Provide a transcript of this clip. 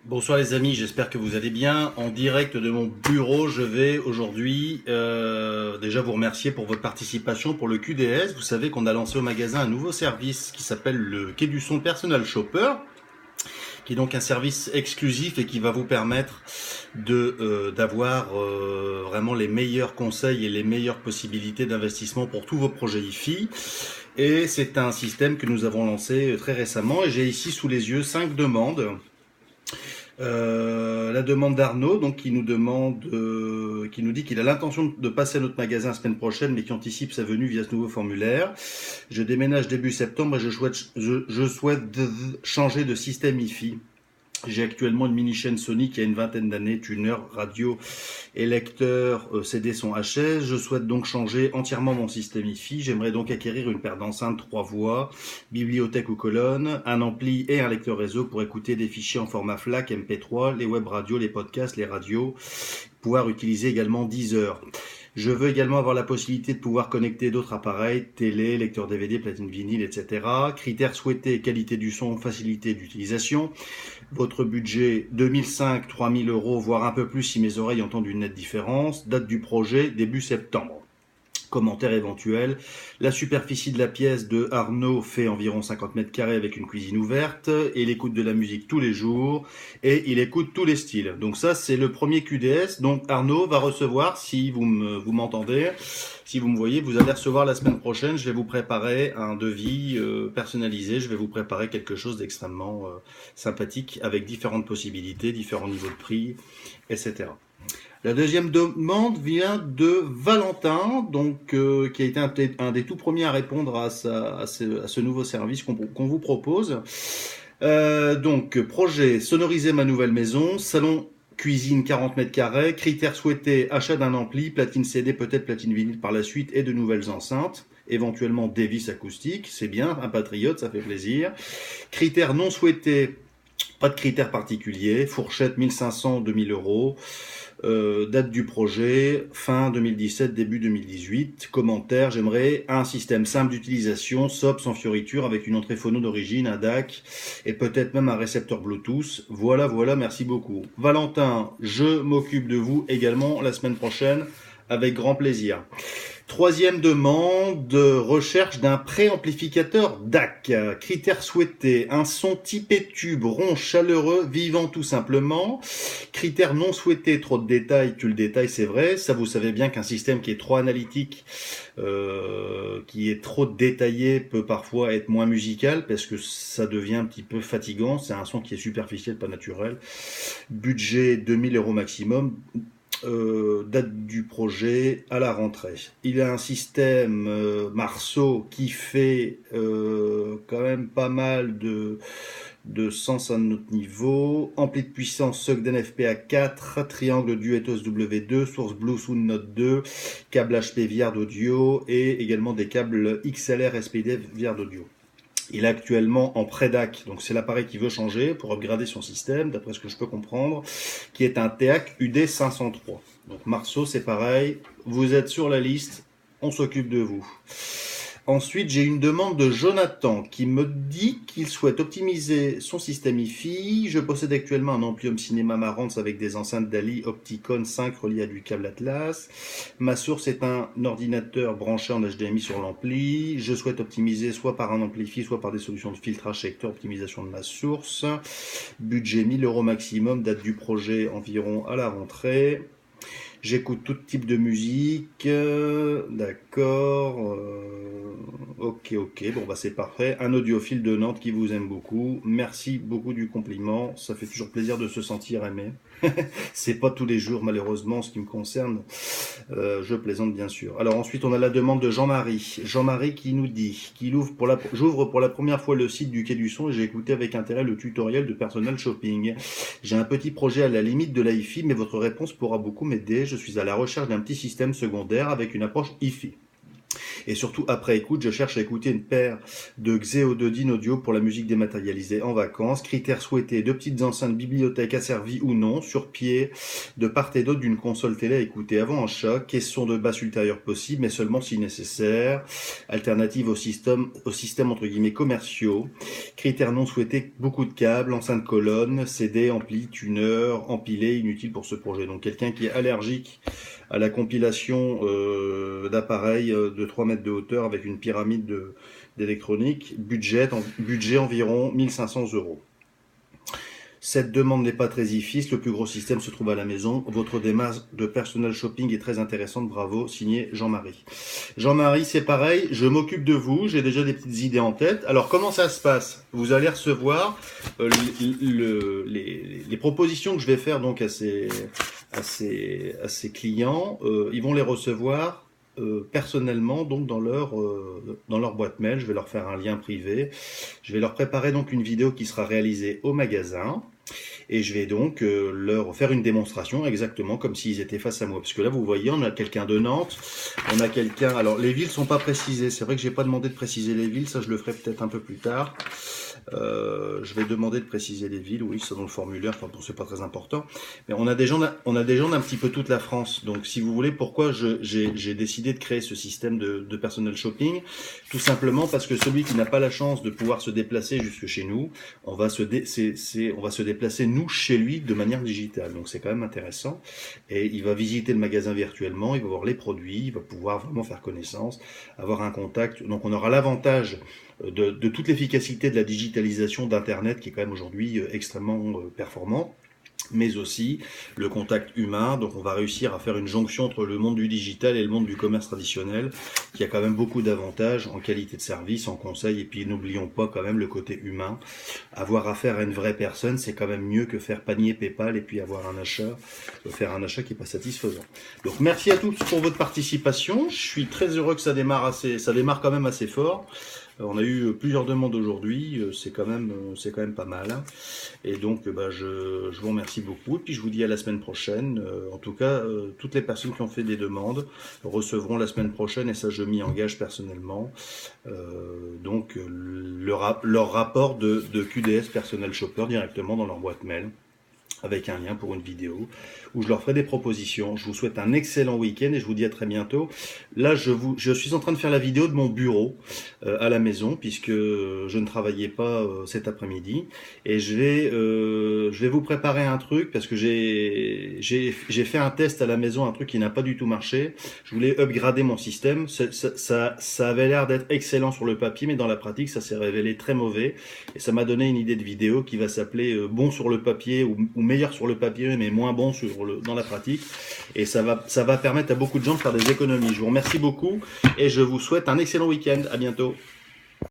Bonsoir les amis, j'espère que vous allez bien. En direct de mon bureau, je vais aujourd'hui déjà vous remercier pour votre participation pour le QDS. Vous savez qu'on a lancé au magasin un nouveau service qui s'appelle le Quai du Son Personal Shopper, qui est donc un service exclusif et qui va vous permettre d'avoir vraiment les meilleurs conseils et les meilleures possibilités d'investissement pour tous vos projets IFI. Et c'est un système que nous avons lancé très récemment et j'ai ici sous les yeux 5 demandes. La demande d'Arnaud, donc qui nous demande, qui nous dit qu'il a l'intention de passer à notre magasin la semaine prochaine, mais qui anticipe sa venue via ce nouveau formulaire. Je déménage début septembre et je souhaite changer de système IFI. J'ai actuellement une mini-chaîne Sony qui a une vingtaine d'années, tuner, radio et lecteur CD son HS. Je souhaite donc changer entièrement mon système IFI. J'aimerais donc acquérir une paire d'enceintes 3 voix, bibliothèque ou colonne, un ampli et un lecteur réseau pour écouter des fichiers en format FLAC, MP3, les web radios, les podcasts, les radios, pouvoir utiliser également Deezer. Je veux également avoir la possibilité de pouvoir connecter d'autres appareils, télé, lecteur DVD, platine vinyle, etc. Critères souhaités, qualité du son, facilité d'utilisation. Votre budget 2005, 3000 euros, voire un peu plus si mes oreilles entendent une nette différence. Date du projet, début septembre. Commentaire éventuel. La superficie de la pièce de Arnaud fait environ 50 mètres carrés avec une cuisine ouverte. Et il écoute de la musique tous les jours. Et il écoute tous les styles. Donc ça, c'est le premier QDS. Donc Arnaud va recevoir, si vous m'entendez, si vous me voyez, vous allez recevoir la semaine prochaine. Je vais vous préparer un devis personnalisé. Je vais vous préparer quelque chose d'extrêmement sympathique avec différentes possibilités, différents niveaux de prix, etc. La deuxième demande vient de Valentin, donc qui a été un des tout premiers à répondre à ce nouveau service qu'on vous propose. Donc, projet, sonoriser ma nouvelle maison, salon cuisine 40 mètres carrés, critères souhaités, achat d'un ampli, platine CD, peut-être platine vinyle par la suite et de nouvelles enceintes, éventuellement des vis acoustiques, c'est bien, un patriote, ça fait plaisir. Critères non souhaités, pas de critères particuliers, fourchette 1500-2000 euros. Date du projet, fin 2017, début 2018. Commentaire, j'aimerais un système simple d'utilisation, sobre, sans fioriture, avec une entrée phono d'origine, un DAC, et peut-être même un récepteur Bluetooth. Voilà, merci beaucoup. Valentin, je m'occupe de vous également la semaine prochaine, avec grand plaisir. Troisième demande, recherche d'un préamplificateur DAC. Critères souhaités, un son typé tube, rond, chaleureux, vivant tout simplement. Critères non souhaités, trop de détails, tu le détailles, c'est vrai. Ça, vous savez bien qu'un système qui est trop analytique, qui est trop détaillé, peut parfois être moins musical, parce que ça devient un petit peu fatigant. C'est un son qui est superficiel, pas naturel. Budget 2000 euros maximum. Date du projet à la rentrée. Il a un système Marceau qui fait quand même pas mal de sens à notre niveau. Ampli de puissance Sogden FPA 4, triangle Duetos W2, source Bluetooth Note 2, câble HP Viard audio et également des câbles XLR SPDF Viard audio. Il est actuellement en pré-DAC, donc c'est l'appareil qui veut changer pour upgrader son système, d'après ce que je peux comprendre, qui est un TEAC UD503. Donc Marceau, c'est pareil, vous êtes sur la liste, on s'occupe de vous. Ensuite, j'ai une demande de Jonathan qui me dit qu'il souhaite optimiser son système IFI. Je possède actuellement un Amplium Cinema Marantz avec des enceintes Dali Opticon 5 reliées à du câble Atlas. Ma source est un ordinateur branché en HDMI sur l'ampli. Je souhaite optimiser soit par un amplifi, soit par des solutions de filtrage secteur, optimisation de ma source. Budget 1000 euros maximum, date du projet environ à la rentrée. J'écoute tout type de musique, d'accord, ok, bon bah c'est parfait. Un audiophile de Nantes qui vous aime beaucoup, merci beaucoup du compliment, ça fait toujours plaisir de se sentir aimé. C'est pas tous les jours malheureusement en ce qui me concerne, je plaisante bien sûr. Alors ensuite on a la demande de Jean-Marie qui nous dit qu'il j'ouvre pour la première fois le site du Quai du Son et j'ai écouté avec intérêt le tutoriel de Personal Shopping. J'ai un petit projet à la limite de l'IFI mais votre réponse pourra beaucoup m'aider. Je suis à la recherche d'un petit système secondaire avec une approche IFI. Et surtout, après écoute, je cherche à écouter une paire de Xeododine audio pour la musique dématérialisée en vacances. Critères souhaités, 2 petites enceintes bibliothèque asservies ou non, sur pied, de part et d'autre d'une console télé à écouter avant un choc. Caisson de basse ultérieure possible, mais seulement si nécessaire. Alternative au système entre guillemets commerciaux. Critères non souhaités, beaucoup de câbles, enceinte colonne, CD, ampli, tuner, empilé, inutile pour ce projet. Donc quelqu'un qui est allergique à la compilation d'appareils de 3 mètres de hauteur avec une pyramide d'électronique, budget environ 1500 €. Cette demande n'est pas très efficace, le plus gros système se trouve à la maison. Votre démarche de personal shopping est très intéressante, bravo, signé Jean-Marie. Jean-Marie, c'est pareil, je m'occupe de vous, j'ai déjà des petites idées en tête. Alors comment ça se passe? Vous allez recevoir les propositions que je vais faire donc à ces clients, ils vont les recevoir personnellement donc dans leur boîte mail. Je vais leur faire un lien privé, je vais leur préparer donc une vidéo qui sera réalisée au magasin et je vais donc leur faire une démonstration exactement comme s'ils étaient face à moi, parce que là vous voyez on a quelqu'un de Nantes, on a quelqu'un, alors les villes sont pas précisées, c'est vrai que j'ai pas demandé de préciser les villes, ça je le ferai peut-être un peu plus tard. Je vais demander de préciser les villes, oui, c'est dans le formulaire, enfin bon, c'est pas très important. Mais on a des gens d'un petit peu toute la France. Donc, si vous voulez, pourquoi j'ai décidé de créer ce système de personal shopping? Tout simplement parce que celui qui n'a pas la chance de pouvoir se déplacer jusque chez nous, on va se déplacer nous chez lui de manière digitale. Donc, c'est quand même intéressant. Et il va visiter le magasin virtuellement, il va voir les produits, il va pouvoir vraiment faire connaissance, avoir un contact. Donc, on aura l'avantage de toute l'efficacité de la digitalisation d'Internet qui est quand même aujourd'hui extrêmement performante, mais aussi le contact humain. Donc on va réussir à faire une jonction entre le monde du digital et le monde du commerce traditionnel, qui a quand même beaucoup d'avantages en qualité de service, en conseil, et puis n'oublions pas quand même le côté humain. Avoir affaire à une vraie personne, c'est quand même mieux que faire panier PayPal et puis avoir faire un achat qui est pas satisfaisant. Donc merci à tous pour votre participation. Je suis très heureux que ça démarre quand même assez fort. On a eu plusieurs demandes aujourd'hui, c'est quand même pas mal. Et donc, je vous remercie beaucoup. Et puis, je vous dis à la semaine prochaine. En tout cas, toutes les personnes qui ont fait des demandes recevront la semaine prochaine, et ça, je m'y engage personnellement. Donc, leur rapport de QDS Personal Shopper directement dans leur boîte mail, avec un lien pour une vidéo où je leur ferai des propositions. Je vous souhaite un excellent week-end et je vous dis à très bientôt. Là, je suis en train de faire la vidéo de mon bureau à la maison, puisque je ne travaillais pas cet après-midi, et je vais vous préparer un truc parce que j'ai fait un test à la maison, un truc qui n'a pas du tout marché. Je voulais upgrader mon système. Ça avait l'air d'être excellent sur le papier, mais dans la pratique, ça s'est révélé très mauvais, et ça m'a donné une idée de vidéo qui va s'appeler bon sur le papier ou meilleur sur le papier mais moins bon dans la pratique, et ça va permettre à beaucoup de gens de faire des économies. Je vous remercie beaucoup et je vous souhaite un excellent week-end. À bientôt.